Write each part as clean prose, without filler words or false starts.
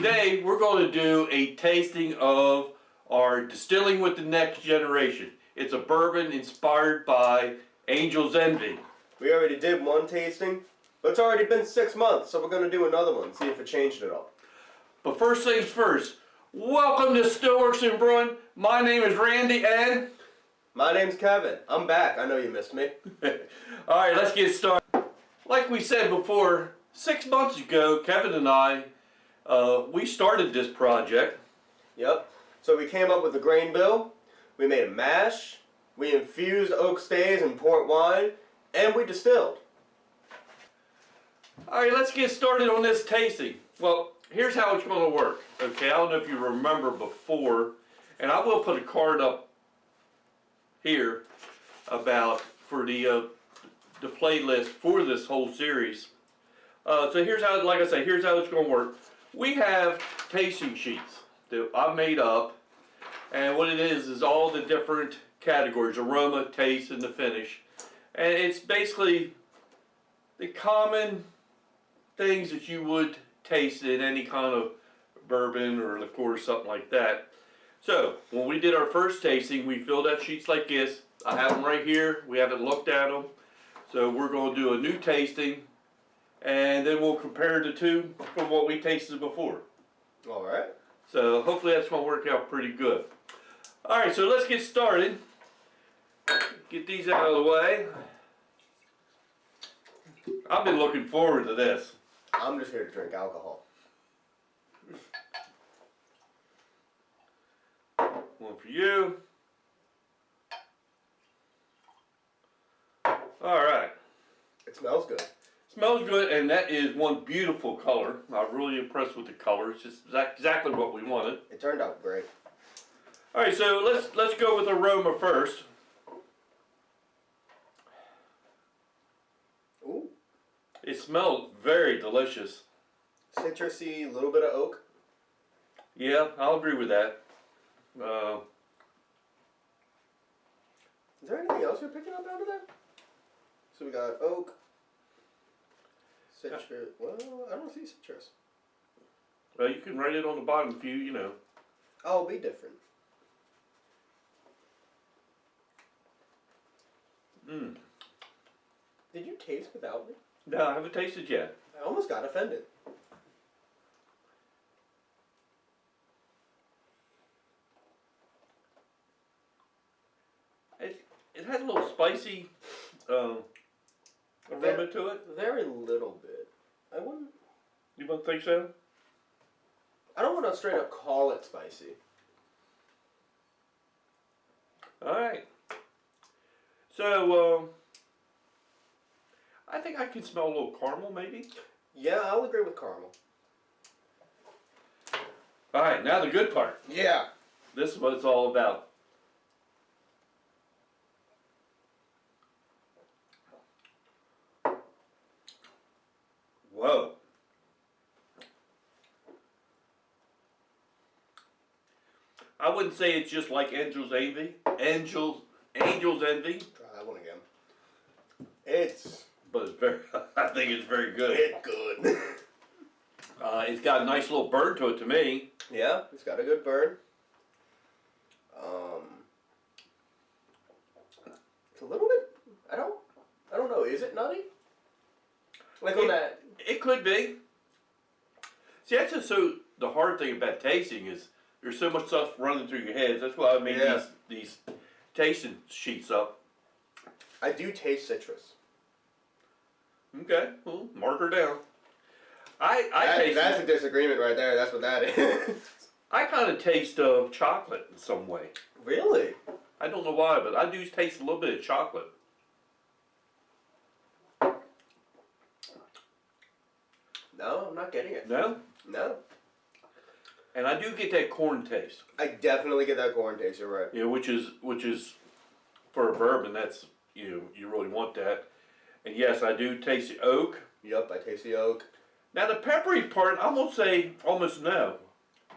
today we're going to do a tasting of our Distilling with the Next Generation. It's a bourbon inspired by Angel's Envy. We already did one tasting, but it's already been 6 months, so we're going to do another one, see if it changed at all. But first things first, welcome to Stillworks and Brewing. My name is Randy and... My name's Kevin. I'm back. I know you missed me. Alright, let's get started. Like we said before, 6 months ago, Kevin and I, we started this project. Yep. So we came up with a grain bill, we made a mash, we infused oak stays and port wine, and we distilled. Alright, let's get started on this tasting. Well, here's how it's going to work. Okay, I don't know if you remember before, and I will put a card up here about for the playlist for this whole series. So here's how, like I say, here's how it's going to work. We have tasting sheets that I made up, and what it is all the different categories: aroma, taste, and the finish. And it's basically the common things that you would taste in any kind of bourbon or liqueur or something like that. So when we did our first tasting, we filled out sheets like this. I have them right here. We haven't looked at them. So we're going to do a new tasting, and then we'll compare the two from what we tasted before. All right. So hopefully that's going to work out pretty good. All right, so let's get started. Get these out of the way. I've been looking forward to this. I'm just here to drink alcohol. One for you. All right. It smells good. Smells good, and that is one beautiful color. I'm really impressed with the color. It's just exactly what we wanted. It turned out great. All right, so let's go with aroma first. Ooh. It smells very delicious. Citrusy, a little bit of oak. Yeah, I'll agree with that. Is there anything else you're picking up out of there? So we got oak, citrus. Well, I don't see citrus. Well, you can write it on the bottom if you know. Oh, it'll be different. Mm. Did you taste without me? No, I haven't tasted yet. I almost got offended. It has a little spicy aroma to it. Very little bit. I wouldn't. You don't think so? I don't want to straight up call it spicy. All right. So I think I can smell a little caramel, maybe. Yeah, I'll agree with caramel. All right, now the good part. Yeah. This is what it's all about. Whoa. I wouldn't say it's just like Angel's Envy. Angel's Envy. Try that one again. It's. But it's very. I think it's very good. It's good. It's got a nice little burn to it to me. Yeah, it's got a good burn. It's a little bit. I don't know. Is it nutty? Like on that. It could be. See, that's just so the hard thing about tasting is there's so much stuff running through your head. That's why I made these tasting sheets up. I do taste citrus. Okay, well, mark her down. I taste. That's a disagreement right there. That's what that is. I kind of taste chocolate in some way. Really? I don't know why, but I do taste a little bit of chocolate. No, I'm not getting it. No? No. And I do get that corn taste. I definitely get that corn taste. You're right. Yeah, which is for a bourbon. That's you really want that. And yes, I do taste the oak. Yep, I taste the oak. Now the peppery part, I'm gonna say almost no.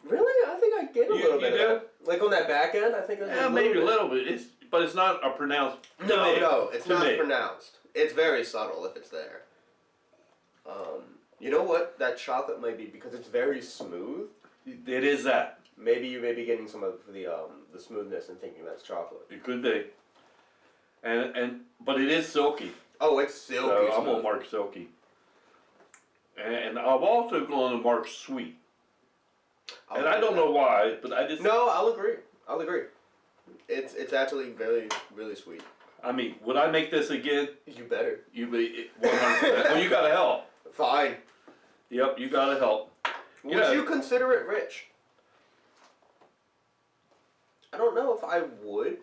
Really? I think I get a little bit do? of that. Like on that back end, I think there's Yeah, maybe a little bit. But it's not a pronounced. No, it's not pronounced. It's very subtle if it's there. You know what? That chocolate might be because it's very smooth. It is that. Maybe you may be getting some of the smoothness and thinking that's chocolate. It could be. But it is silky. Oh, it's silky. So smooth. I'm gonna mark silky. And I'm also going to mark sweet. And I don't know why, but I just. No, I'll agree. I'll agree. It's actually very, really sweet. I mean, would I make this again? You better. You be 100%. Well, you gotta help. Fine. Yep, you gotta help. Would you consider it rich? I don't know if I would.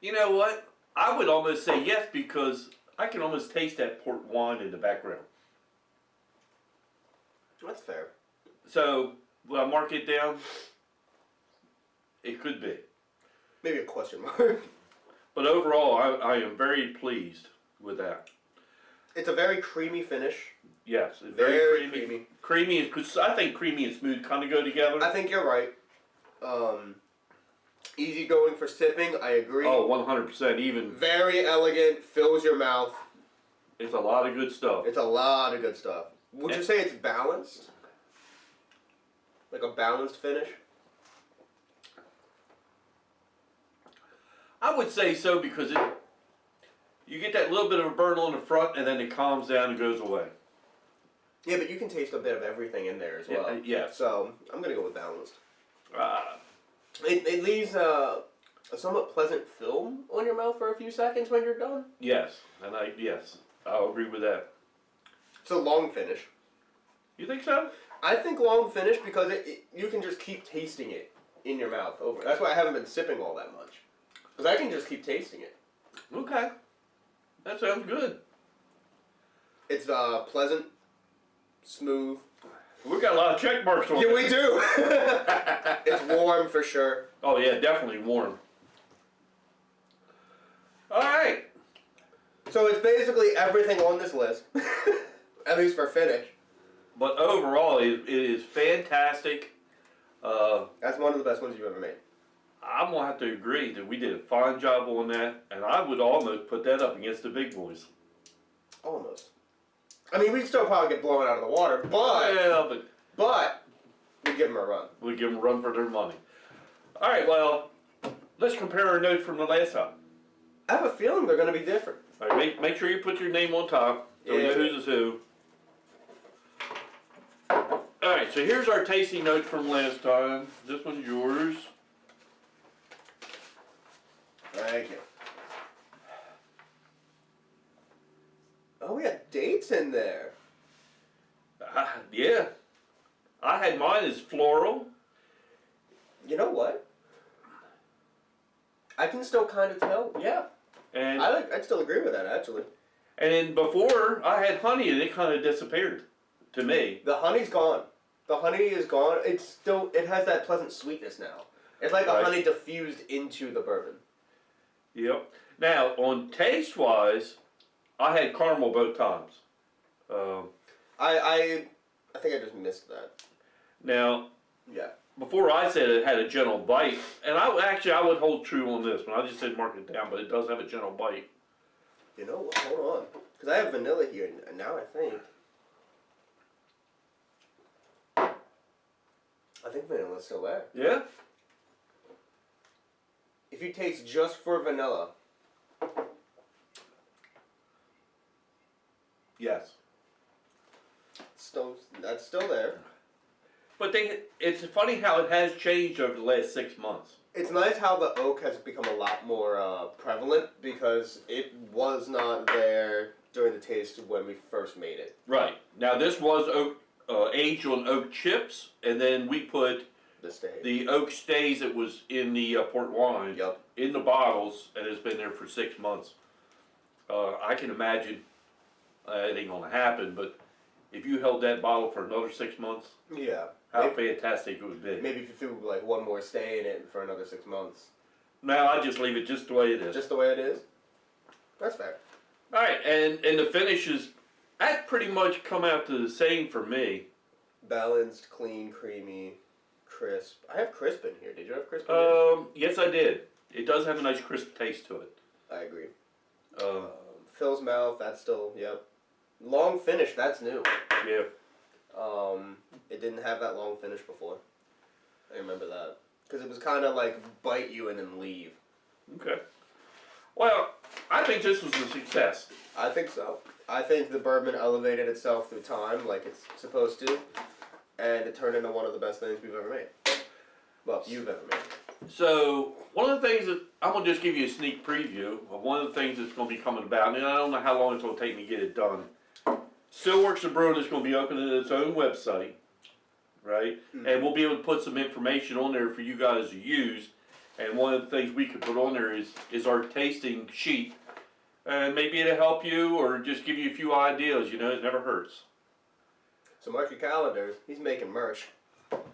You know what? I would almost say yes because I can almost taste that port wine in the background. That's fair. So, will I mark it down? It could be. Maybe a question mark. But overall, I am very pleased with that. It's a very creamy finish. Yes, it's Very very creamy. creamy. Creamy, because I think creamy and smooth kind of go together. I think you're right. Easy going for sipping, I agree. Oh, 100% even. Very elegant, fills your mouth. It's a lot of good stuff. It's a lot of good stuff. Would you say it's balanced? Like a balanced finish? I would say so because you get that little bit of a burn on the front and then it calms down and goes away. Yeah, but you can taste a bit of everything in there as well. Yeah. So, I'm going to go with balanced. Uh, It leaves a somewhat pleasant film on your mouth for a few seconds when you're done. yes, I'll agree with that. It's a long finish. You think so? I think long finish because you can just keep tasting it in your mouth over. That's why I haven't been sipping all that much. Because I can just keep tasting it. Okay. That sounds good. It's pleasant, smooth. We got a lot of check marks on it. Yeah, we do. It's warm for sure. Oh yeah, definitely warm. All right. So it's basically everything on this list, at least for finish. But overall, it is fantastic. That's one of the best ones you've ever made. I'm gonna have to agree that we did a fine job on that, and I would almost put that up against the big boys. Almost. I mean, we'd still probably get blown out of the water, but Yeah, but we'd give them a run. we give them a run for their money. All right, well, let's compare our notes from the last time. I have a feeling they're going to be different. All right, make sure you put your name on top so we know who's who. All right, so here's our tasting notes from last time. This one's yours. Thank you. Oh, we had dates in there. Yeah, I had mine as floral. You know what? I can still kind of tell. Yeah, And I'd still agree with that actually. and then before I had honey and it kind of disappeared to me. The honey's gone. The honey is gone. It has that pleasant sweetness now. It's like Right. a honey diffused into the bourbon. Yep. Now on taste wise, I had caramel both times. I think I just missed that. Now Yeah. before I said it had a gentle bite, and I would hold true on this one. I just said mark it down, but it does have a gentle bite. You know what? Hold on. Because I have vanilla here, and now I think vanilla's still there. Yeah. If you taste just for vanilla, Yes. that's still there. But it's funny how it has changed over the last 6 months. It's nice how the oak has become a lot more prevalent because it was not there during the taste when we first made it. Right. Now this was oak, aged on oak chips, and then we put The stage. the oak stays that was in the port wine Yup. in the bottles, and it's been there for 6 months. I can imagine it ain't gonna happen, but if you held that bottle for another 6 months, Yeah. how fantastic it would be. Maybe if you threw like one more stay in it for another 6 months. Now I just leave it just the way it is. Just the way it is? That's fair. All right, and the finishes, that pretty much come out to the same for me. Balanced, clean, creamy, crisp. I have crisp in here. Did you have crisp in here? Yes, I did. It does have a nice crisp taste to it. I agree. Um, Phil's mouth, that's still, yep. Long finish, that's new. Yeah. It didn't have that long finish before. I remember that. Because it was kind of like bite you and then leave. Okay. Well, I think this was a success. I think so. I think the bourbon elevated itself through time like it's supposed to. And it turned into one of the best things we've ever made. Well, you've ever made. So, one of the things that, I'm going to just give you a sneak preview of one of the things that's going to be coming about, and I don't know how long it's going to take me to get it done. Stillworks and Brewing is going to be opening its own website, right? Mm-hmm. And we'll be able to put some information on there for you guys to use. And one of the things we could put on there is our tasting sheet. And maybe it'll help you or just give you a few ideas, you know, it never hurts. So mark your calendars. He's making merch.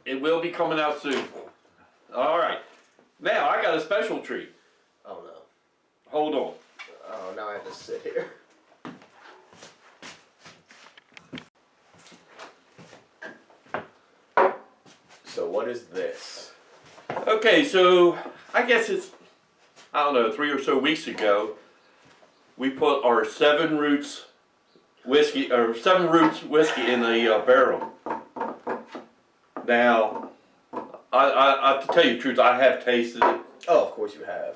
It will be coming out soon. All right. Now, I got a special treat. Oh no. Hold on. Oh, now I have to sit here. So what is this? Okay, so I guess it's, I don't know, 3 or so weeks ago, we put our Seven Roots whiskey in a barrel. Now, I have to tell you the truth, I have tasted it. Oh, of course you have.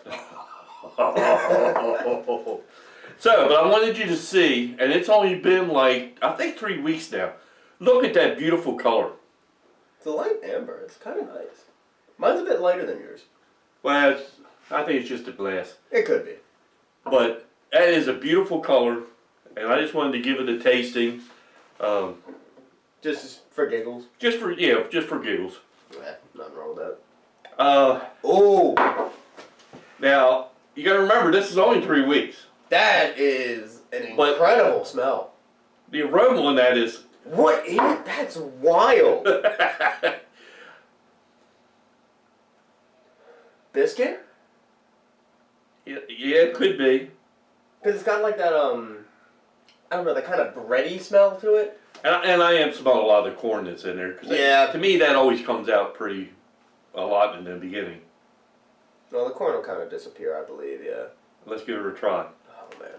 So, but I wanted you to see, and it's only been like, I think 3 weeks now. Look at that beautiful color. It's a light amber. It's kind of nice. Mine's a bit lighter than yours. Well, I think it's just a glass. It could be. But that is a beautiful color, and I just wanted to give it a tasting. Just for giggles. Just for giggles. Nothing wrong with that. Oh. Now, you gotta remember, this is only 3 weeks. That is an incredible smell. The aroma on that is... What is it? That's wild. Biscuit? Yeah, it could be. Because it's got like that, I don't know, that kind of bready smell to it. And I am smelling a lot of the corn that's in there. Cause to me, that always comes out a lot in the beginning. Well, the corn will kind of disappear, I believe, yeah. Let's give it a try. Oh, man.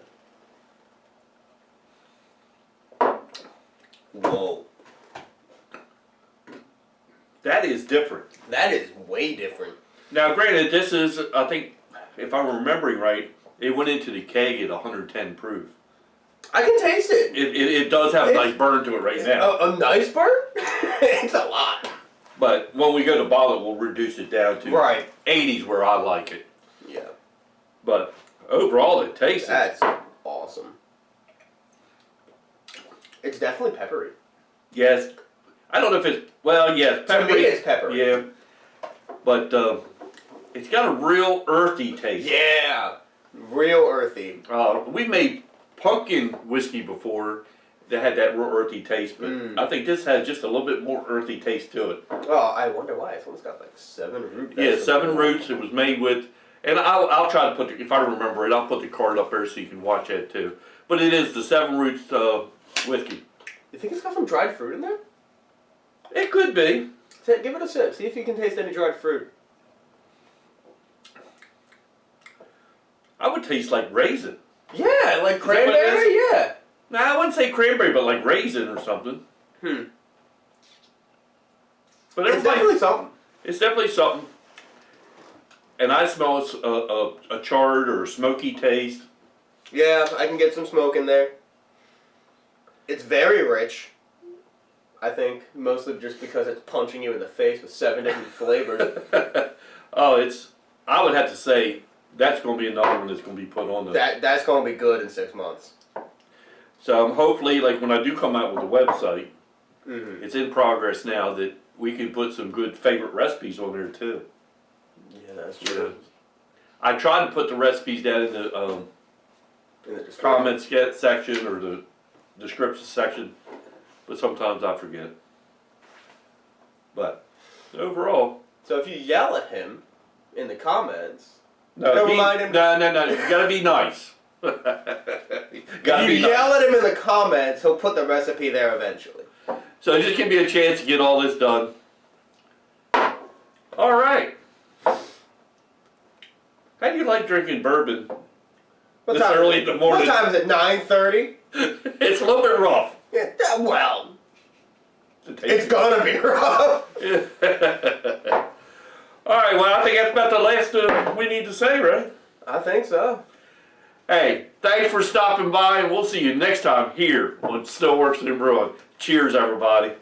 Whoa. That is different. That is way different. Now, granted, this is, I think, if I'm remembering right, it went into the keg at 110 proof. I can taste it. It does have a nice burn to it right now. A nice burn? It's a lot. But when we go to bottle it, we'll reduce it down to 80s where I like it. Yeah. But overall, it tastes. That's awesome. It's definitely peppery. Yes. I don't know if it's, well, yes, peppery. To me, it's peppery. Yeah. But it's got a real earthy taste. Yeah. Real earthy. We made pumpkin whiskey before that had that real earthy taste, but I think this has just a little bit more earthy taste to it. Oh, I wonder why. It's almost got like 7 root. Yeah, 7 roots. It was made with, and I'll try to put, if I remember it, I'll put the card up there so you can watch that too. But it is the 7 roots whiskey. You think it's got some dried fruit in there? It could be. Give it a sip. See if you can taste any dried fruit. I would taste like raisin. Yeah, like cranberry, yeah. No, I wouldn't say cranberry, but like raisin or something. But it's definitely something. It's definitely something. And I smell a charred or smoky taste. Yeah, I can get some smoke in there. It's very rich. I think mostly just because it's punching you in the face with 7 different flavors. Oh, I would have to say that's going to be another one that's going to be put on the... That's going to be good in 6 months. So hopefully, like when I do come out with a website, it's in progress now that we can put some good favorite recipes on there too. Yeah, that's true. I try to put the recipes down in the comments section or the description section, but sometimes I forget. But overall, so if you yell at him in the comments, no, remind him. You gotta be nice. If you yell at him in the comments, he'll put the recipe there eventually. So just give me a chance to get all this done. All right. How do you like drinking bourbon this early in the morning. What time is it? 9:30. It's a little bit rough. Yeah, well, it's gonna be rough. All right, well, I think that's about the last we need to say, right? I think so. Hey, thanks for stopping by, and we'll see you next time here on Stillworks and Brewing. Cheers, everybody.